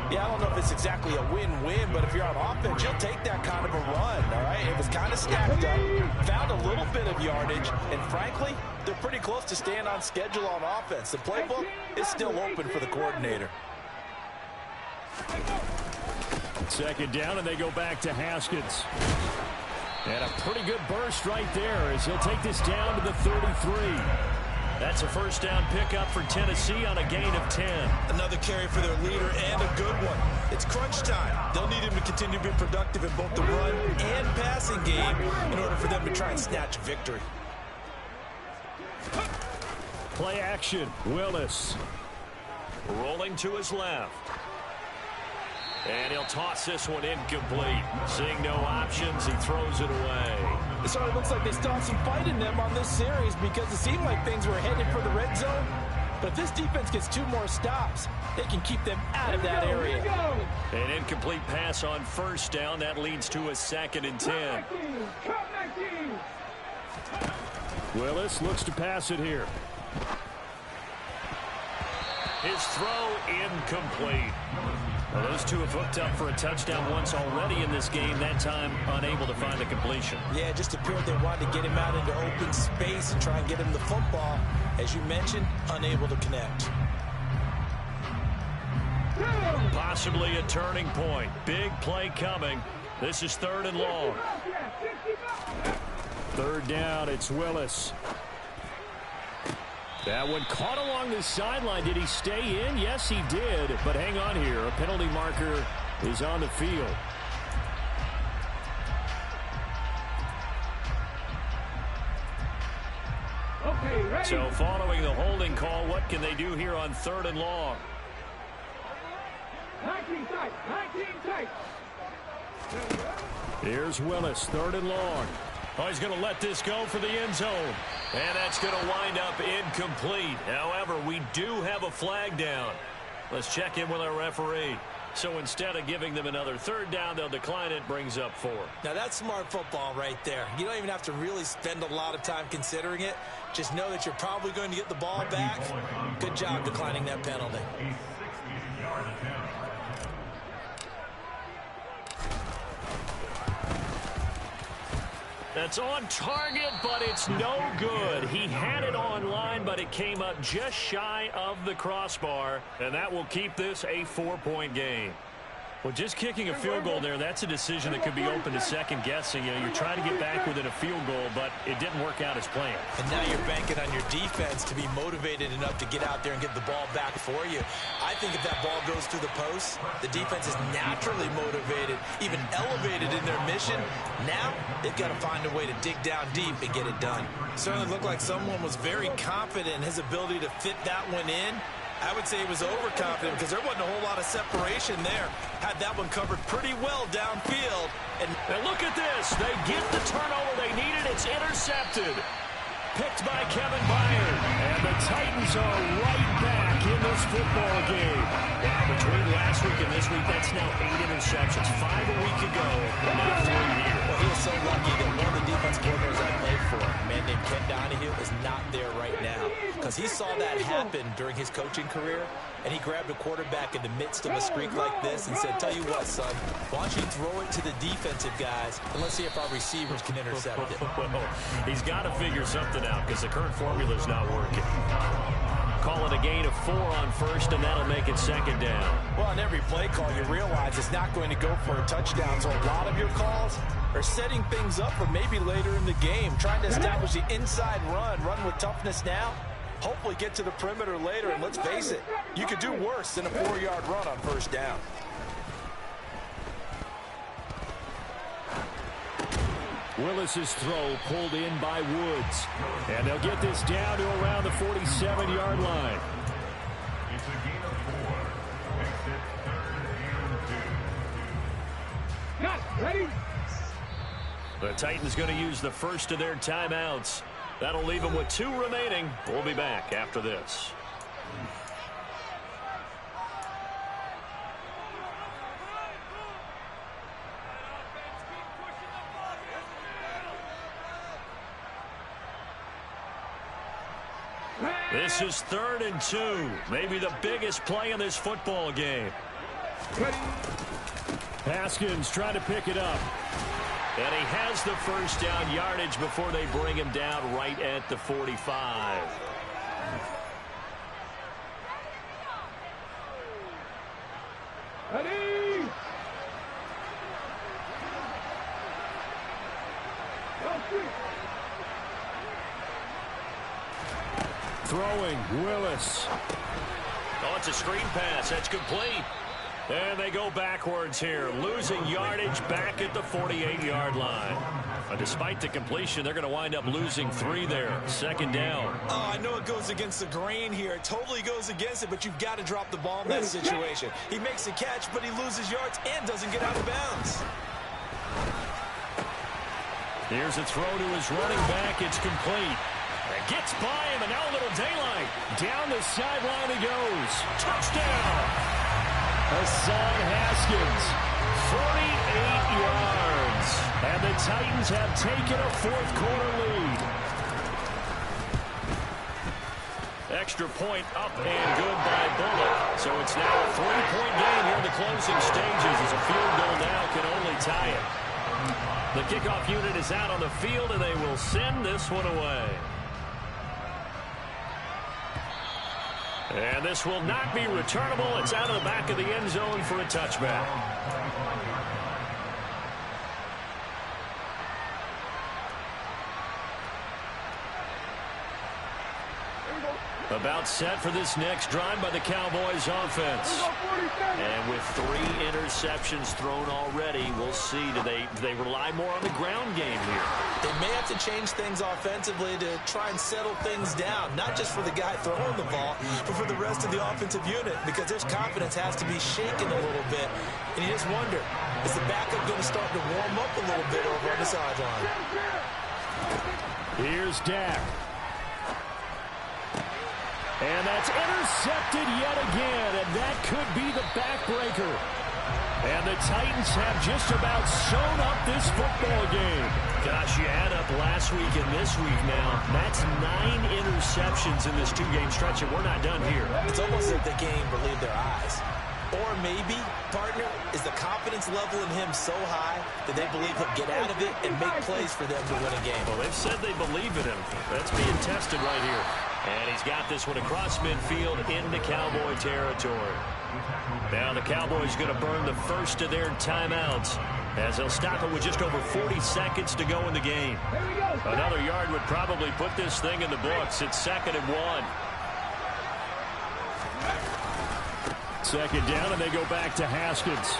Yeah, I don't know if it's exactly a win-win, but if you're on offense, you'll take that kind of a run, all right? It was kind of stacked up, found a little bit of yardage, and frankly, they're pretty close to staying on schedule on offense. The playbook is still open for the coordinator. Second down, and they go back to Haskins. And a pretty good burst right there as he'll take this down to the 33. That's a first down pickup for Tennessee on a gain of 10. Another carry for their leader and a good one. It's crunch time. They'll need him to continue to be productive in both the run and passing game in order for them to try and snatch victory. Play action. Willis. Rolling to his left. And he'll toss this one incomplete. Seeing no options, he throws it away. It sort of looks like they still have some fight in them on this series because it seemed like things were headed for the red zone. But if this defense gets 2 more stops, they can keep them out of that area. An incomplete pass on first down. That leads to a 2nd and 10. Willis looks to pass it here. His throw incomplete. Well, those two have hooked up for a touchdown once already in this game, that time unable to find a completion. Yeah, it just appeared they wanted to get him out into open space and try and get him the football. As you mentioned, unable to connect. Possibly a turning point. Big play coming. This is 3rd and long. Third down, it's Willis. That one caught along the sideline. Did he stay in? Yes, he did. But hang on here. A penalty marker is on the field. Okay, ready. So following the holding call, what can they do here on 3rd and long? 19 tight, 19 tight. Here's Willis, 3rd and long. Oh, he's going to let this go for the end zone. And that's going to wind up incomplete. However, we do have a flag down. Let's check in with our referee. So instead of giving them another 3rd down, they'll decline it, brings up 4. Now, that's smart football right there. You don't even have to really spend a lot of time considering it. Just know that you're probably going to get the ball back. Good job declining that penalty. That's on target, but it's no good. He had it on line, but it came up just shy of the crossbar, and that will keep this a 4-point game. Well, just kicking a field goal there, that's a decision that could be open to second guessing. You know, you're trying to get back within a field goal, but it didn't work out as planned. And now you're banking on your defense to be motivated enough to get out there and get the ball back for you. I think if that ball goes through the post, the defense is naturally motivated, even elevated in their mission. Now they've got to find a way to dig down deep and get it done. Certainly looked like someone was very confident in his ability to fit that one in. I would say he was overconfident because there wasn't a whole lot of separation there. Had that one covered pretty well downfield. And look at this. They get the turnover they needed. It's intercepted. Picked by Kevin Byard. And the Titans are right back in this football game. Wow, between last week and this week, that's now 8 interceptions. 5 a week ago, and now 3 here. Well, he was so lucky that one of the defense coordinators I played for, a man named Ken Donahue, is not there right now. because he saw that happen during his coaching career, and he grabbed a quarterback in the midst of a streak like this and said, tell you what, son, why don't you throw it to the defensive guys, and let's see if our receivers can intercept it. He's got to figure something out because the current formula's not working. Call it a gain of 4 on first, and that'll make it second down. Well, on every play call, you realize it's not going to go for a touchdown, so a lot of your calls are setting things up for maybe later in the game, trying to establish the inside run with toughness now, hopefully get to the perimeter later, and let's face it, you could do worse than a 4-yard run on first down. Willis's throw pulled in by Woods. And they'll get this down to around the 47-yard line. It's a gain of 4. Makes it 3rd and 2. Cut. Ready? The Titans going to use the first of their timeouts. That'll leave them with 2 remaining. We'll be back after this. This is 3rd and 2. Maybe the biggest play in this football game. Haskins trying to pick it up. And he has the first down yardage before they bring him down right at the 45. Ready? Throwing, Willis. Oh, it's a screen pass. That's complete. And they go backwards here, losing yardage back at the 48-yard line. Despite the completion, they're going to wind up losing 3 there. Second down. Oh, I know it goes against the grain here. It totally goes against it, but you've got to drop the ball in that situation. He makes a catch, but he loses yards and doesn't get out of bounds. Here's a throw to his running back. It's complete. It gets by him, and now a little daylight. Down the sideline he goes. Touchdown! Hassan Haskins, 48 yards. And the Titans have taken a 4th quarter lead. Extra point up and good by Bullock. So it's now a 3-point game here in the closing stages as a field goal now can only tie it. The kickoff unit is out on the field, and they will send this one away. And this will not be returnable. It's out of the back of the end zone for a touchback. About set for this next drive by the Cowboys offense. And with 3 interceptions thrown already, we'll see. Do they rely more on the ground game here? They may have to change things offensively to try and settle things down, not just for the guy throwing the ball, but for the rest of the offensive unit, because their confidence has to be shaken a little bit. And you just wonder, is the backup going to start to warm up a little bit over on the sideline? Here's Dak. And that's intercepted yet again, and that could be the backbreaker. And the Titans have just about sewn up this football game. Gosh, you add up last week and this week now. That's 9 interceptions in this 2-game stretch, and we're not done here. It's almost like the game believed their eyes. Or maybe, partner, is the confidence level in him so high that they believe he'll get out of it and make plays for them to win a game. Well, they've said they believe in him. That's being tested right here. And he's got this one across midfield into Cowboy territory. Now the Cowboys going to burn the first of their timeouts as they'll stop it with just over 40 seconds to go in the game. Another yard would probably put this thing in the books. It's 2nd and 1. Second down, and they go back to Haskins.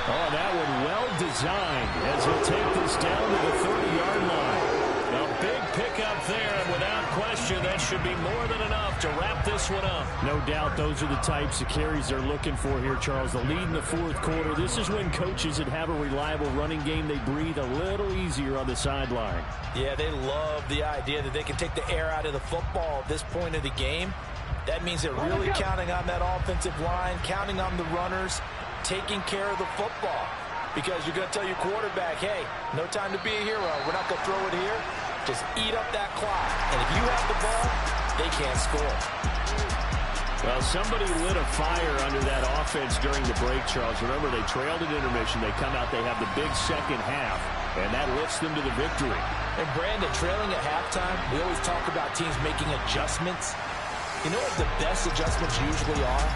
Oh, that one well designed as he'll take this down to the 30-yard line. A big pickup there, and without question, that should be more than enough to wrap this one up. No doubt those are the types of carries they're looking for here, Charles. The lead in the 4th quarter. This is when coaches that have a reliable running game, they breathe a little easier on the sideline. Yeah, they love the idea that they can take the air out of the football at this point of the game. That means they're really counting on that offensive line, counting on the runners, taking care of the football. Because you're going to tell your quarterback, hey, no time to be a hero. We're not going to throw it here. Just eat up that clock. And if you have the ball, they can't score. Well, somebody lit a fire under that offense during the break, Charles. Remember, they trailed at intermission. They come out, they have the big second half, and that lifts them to the victory. And Brandon, trailing at halftime, we always talk about teams making adjustments. You know what the best adjustments usually are?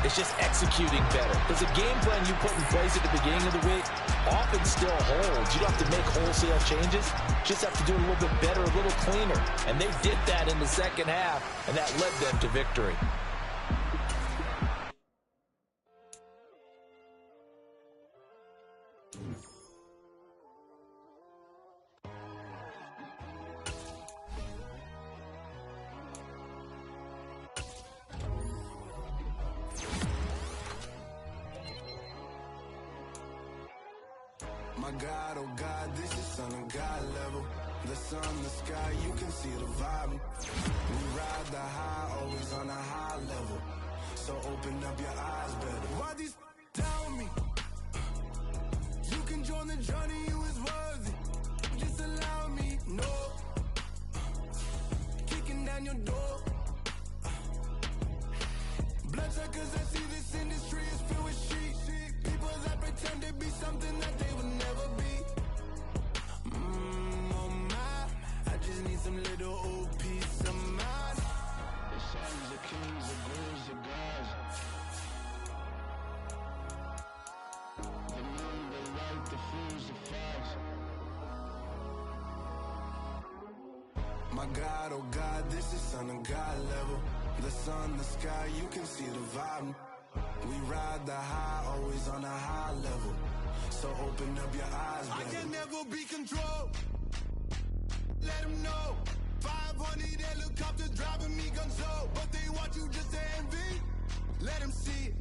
It's just executing better. Because the game plan you put in place at the beginning of the week often still holds. You don't have to make wholesale changes. You just have to do it a little bit better, a little cleaner. And they did that in the second half, and that led them to victory. My God, oh God, this is Son of God level. The sun, the sky, you can see the vibe. We ride the high, always on a high level. So open up your eyes better. Why these tell me? You can join the journey, you is worthy. Just allow me, no. Kicking down your door. Bloodsuckers, I see this industry is filled with sheep. People that pretend to be something that they would never be. Oh my, I just need some little old peace of mind. The sons of kings, the gurus of gods. The moon, the light, the fools, the facts. My God, oh God, this is Son of God level. The sun, the sky, you can see the vibe. We ride the high, always on a high level. So open up your eyes, baby. I can never be controlled. Let them know. 500 helicopters driving me gonzo. But they want you just to envy. Let them see it.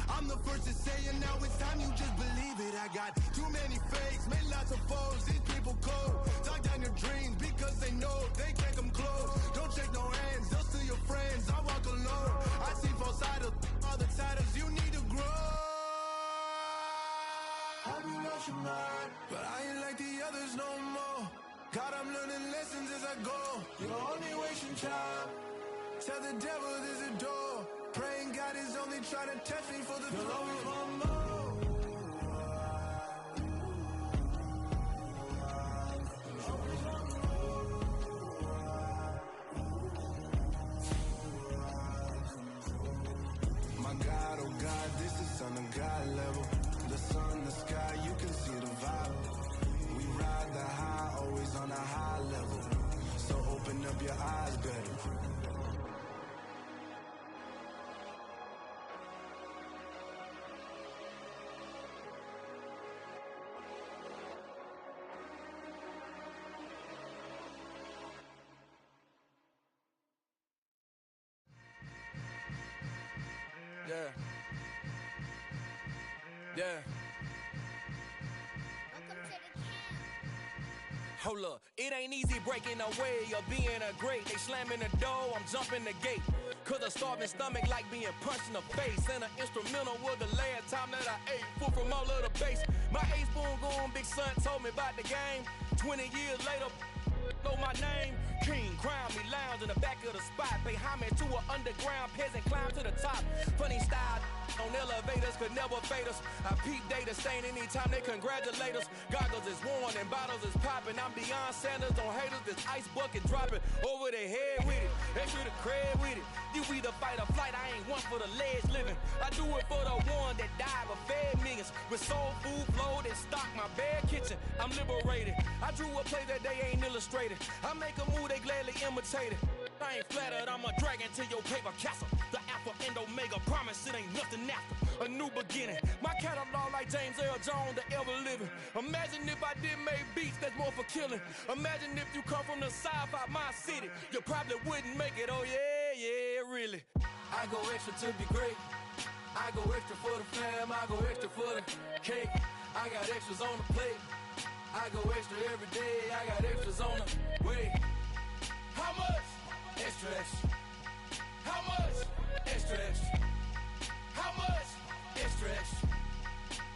I'm the first to say it, now it's time you just believe it. I got too many fakes, made lots of foes. These people cold. Talk down your dreams because they know they can't come close. Don't shake no hands, they'll steal your friends. I walk alone. I see false idols, all the titles you need to grow. Have you lost your mind? But I ain't like the others no more. God, I'm learning lessons as I go. You're only wasting time. Tell the devil there's a door. Praying God is only trying to test me for the you'll always want more. My God, oh God, this is Son of God level. The sun, the sky, you can see the vibe. We ride the high, always on a high level. So open up your eyes better. Yeah. Hold up, it ain't easy breaking away or being a great. They slamming the door, I'm jumping the gate. Cause a starving stomach like being punched in the face. And an instrumental was the last time that I ate food from all of the base. My ace spoon going, big son told me about the game. 20 years later, know my name. King, crown me, lounge in the back of the spot. Pay homage to an underground peasant, climb to the top. Funny style on elevators could never fade us. I peep data stain anytime they congratulate us. Goggles is worn and bottles is popping. I'm beyond Sanders on haters, this ice bucket dropping over their head with it. Extra the cred with it. You either fight or flight, I ain't one for the ledge living. I do it for the one that died but fed millions. With soul food flowed and stocked my bare kitchen. I'm liberated. I drew a play that they ain't illustrated. I make a move, they gladly imitate it. I ain't flattered, I'm a dragon to your paper castle. The Alpha and Omega, promise it ain't nothing after. A new beginning. My catalog like James L. Jones, the ever living. Imagine if I didn't make beats, that's more for killing. Imagine if you come from the south out my city. You probably wouldn't make it, oh yeah, really. I go extra to be great. I go extra for the fam, I go extra for the cake. I got extras on the plate. I go extra every day, I got extras on the way. How much? Extra, extra. How much? Extra, extra. How much? Extra, extra.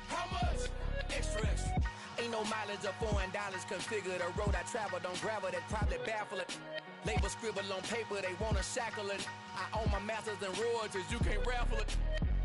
How much? Extra, extra. Ain't no mileage $100 or $4 configure the road I travel. Don't gravel that probably baffle it. Label scribble on paper, they wanna shackle it. I own my masters and royalties, you can't raffle it.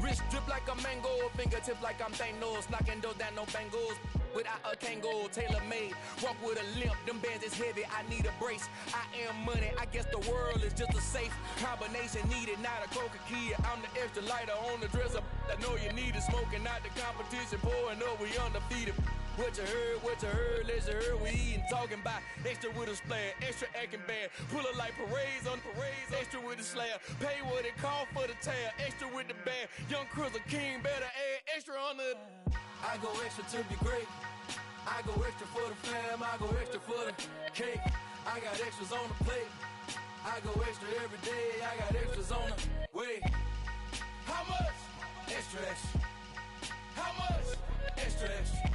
Wrist drip like a mango, fingertips like I'm Thanos, knocking doors down, no bangles. Without a Kango, tailor-made, walk with a limp, them bands is heavy, I need a brace. I am money, I guess the world is just a safe combination needed, not a coca key. I'm the extra lighter on the dresser, I know you need it, smoking out the competition, pouring up, we undefeated. What you heard, let's hear we eatin', talking about extra with a splash, extra acting bad, pull it like parades on parades, extra with the slab, pay what it cost for the tab, extra with the bag, young Chris a king, better add extra on the. I go extra to be great, I go extra for the fam, I go extra for the cake, I got extras on the plate, I go extra every day, I got extras on the way. How much? Extra, extra. How much? Extra, extra.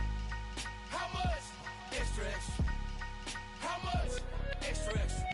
How much? Extra, extra. How much? Extra, extra.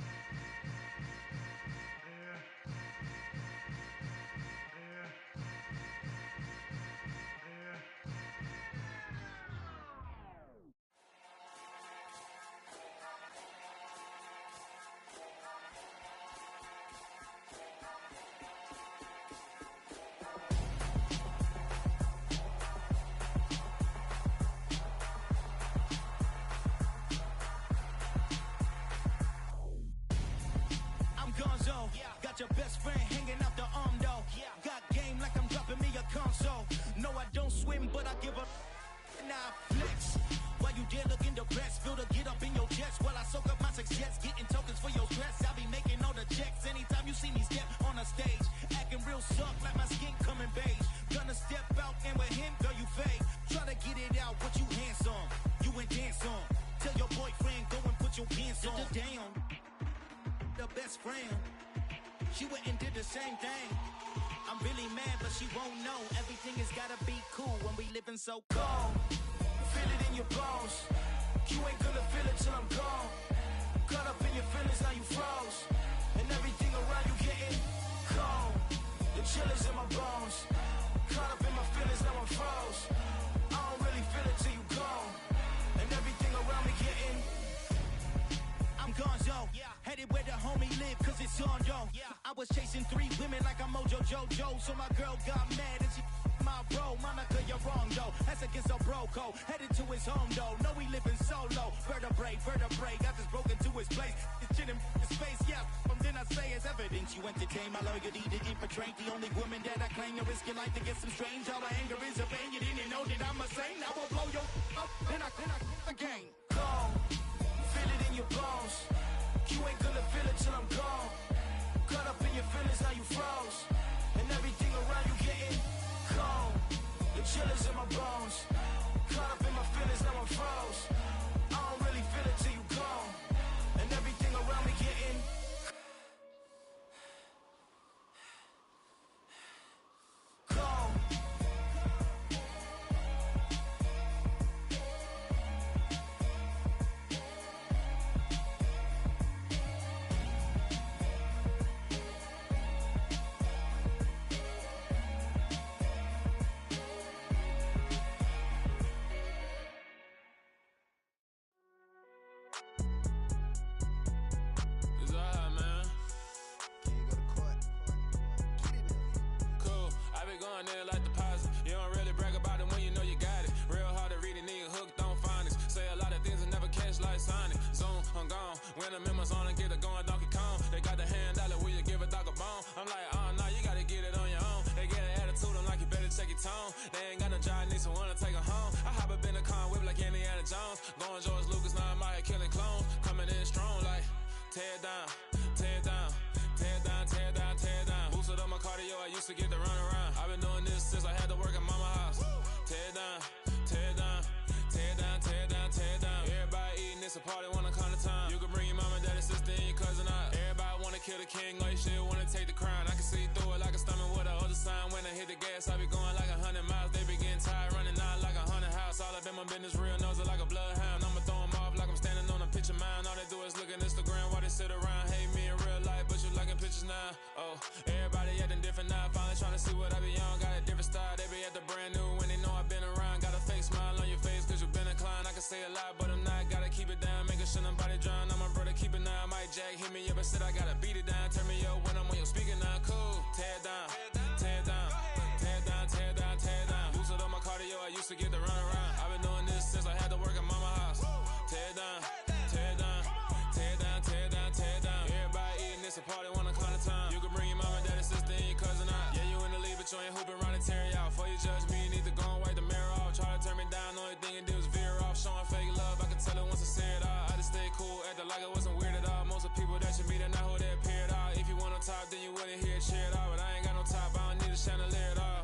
Got your best friend hanging out the arm though. Got game like I'm dropping me a console. No, I don't swim, but I give a now flex. While you there looking depressed, feel the get up in your chest while I soak up my success, getting tokens for your stress. I'll be making all the checks anytime you see me step on a stage, acting real soft like my skin coming beige. Gonna step out and with him, girl, you fake. Try to get it out, but you handsome. You ain't dance on. Tell your boyfriend go and put your pants on. Down. The best friend. She went and did the same thing. I'm really mad, but she won't know. Everything has gotta be cool when we living so cold. Feel it in your bones. You ain't gonna feel it till I'm gone. Caught up in your feelings, now you froze. And everything around you getting cold. The chill is in my bones. Caught up in my feelings, now I'm froze. I don't really feel it till you gone. And everything around me getting. I'm gonzo. Headed where the homie live, cause it's on, yo. I was chasing 3 women like I'm Mojo Jojo. So my girl got mad and she my bro. Monica, you're wrong, though. That's against a bro code. Headed to his home, though. No, we living solo. Vertebrae. Got this broken to his place. This shit in his face, yeah. From then I say it's evidence. You entertain my loyalty to infiltrate. The only woman that I claim to risk your life to get some strange. All the anger is a pain. You didn't know that I'm a saint. I will blow your up. Then I again. Gone. Feel it in your bones. You ain't gonna feel it till I'm gone. Caught up in your feelings, now you froze. And everything around you getting cold. The chill is in my bones. Caught up in my feelings, now I'm froze. I don't really feel it till you gone. And everything around me getting cold. When the members on and get it going Donkey Kong, they got the hand dollar, will you give a dog a bone? I'm like, oh no, you gotta get it on your own. They get an attitude, I'm like, you better check your tone. They ain't got no job, need someone to take her home. I hop up in the car, whip like Indiana Jones. Going George Lucas, now I'm out here killing clones. Coming in strong like, tear down, tear down, tear down, tear down, tear down. Boosted up my cardio, I used to get to run around. I've been doing this since I had to work at mama house. Tear down, tear down, tear down, tear down, tear down. Everybody eating, it's a party, wanna come to time. You can bring your mama, daddy, sister, and your cousin out. Everybody wanna kill the king, like shit, wanna take the crown. I can see through it like a stomach with a other sign. When I hit the gas, I be going like 100 miles. They be getting tired, running out like 100 house. All up in my business, real nose like a bloodhound. I'ma throw them off like I'm standing on a picture mound. All they do is look at Instagram while they sit around. Hate me in real life, but you liking pictures now. Oh, everybody acting different now. Finally trying to see what I be on. Got a different style, they be at the brand new when they know I've been around. Got a fake smile on your face, cause you been inclined. I can say a lot, but I'm Jack hit me up and said I gotta beat it down. Turn me up when I'm on your speaker now. Cool. Tear it down. Tear it down. Tear it down. Tear it down. Tear it down. Boosted on my cardio. I used to get the run around. I've been doing this since I had to work at mama house. Tear it down. Tear it down. Tear it down. Tear it down. Tear it down. Everybody eating this a party one o'clock of time. You can bring your mama, daddy, sister, and your cousin out. Yeah, you in the league, but you ain't hooping around and tear out. Before you judge me, you need to go and wipe the mirror off. Try to turn me down, only thing it did was veer off. Showing fake love, I can tell it once I say it all. I just stay cool, acting like it wasn't weird at all. Most of the people that you meet are not who they appear at all. If you want on top, then you wouldn't hear it cheer at all. But I ain't got no top, I don't need a chandelier at all.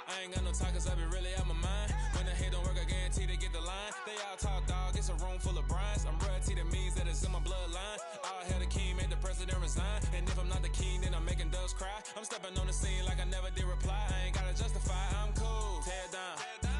I ain't got no talk, cause I be really out my mind. When the hate don't work, I guarantee they get the line. They all talk, dog, it's a room full of brines. I'm royalty, that means that it's in my bloodline. All hail the king, made the president resign. And if I'm not the king, then I'm making doves cry. I'm stepping on the scene like I never did reply. I ain't gotta justify, I'm cool. Tear it down,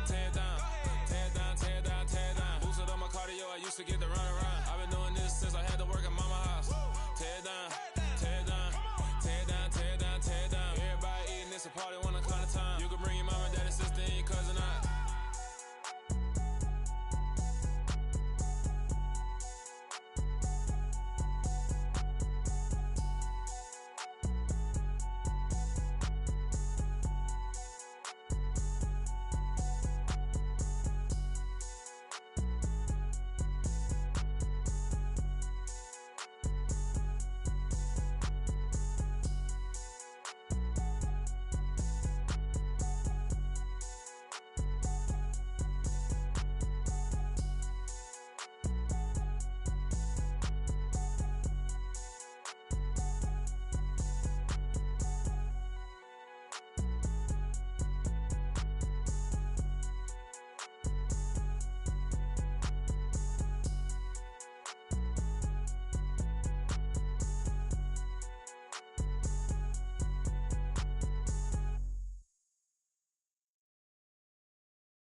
tear it down, tear it down, tear it down, tear it down. Boosted on my cardio, I used to get the run around. I've been doing this since I had to work at mama house. Tear it down, tear it down, tear it down, tear it down, tear it down. Everybody eating this a party one o'clock of time. You can bring your mama, daddy, sister, and your cousin out.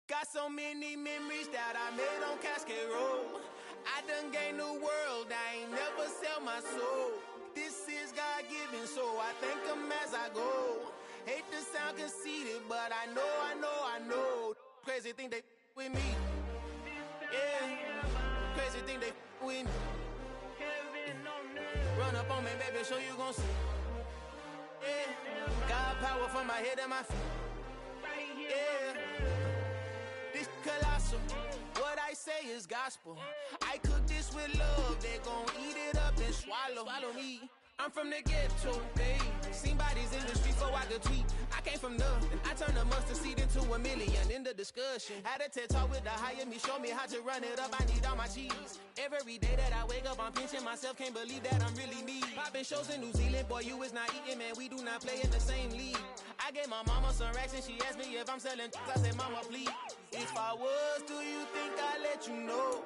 Got so many memories that I made on Cascade Road. I done gained the world, I ain't never sell my soul. This is God-given, so I thank him as I go. Hate to sound conceited, but I know. Crazy think they with me. Yeah, crazy think they with me. Run up on me, baby, show you gon' see. Yeah, God power from my head and my feet. Yeah. This colossal, what I say is gospel. I cook this with love, they gon' eat it up and swallow me. I'm from the ghetto, babe. Seen bodies in the street so I could tweet. I came from nothing, I turned a mustard seed into a million. In the discussion, had a TED talk with the higher me, show me how to run it up. I need all my cheese. Every day that I wake up, I'm pinching myself, can't believe that I'm really me. Popping shows in New Zealand, boy, you is not eating, man. We do not play in the same league. I gave my mama some racks and she asked me if I'm selling. I said, mama, please. If I was, do you think I'd let you know?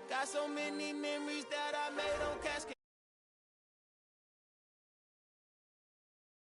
Got so many memories that I made on Cascade.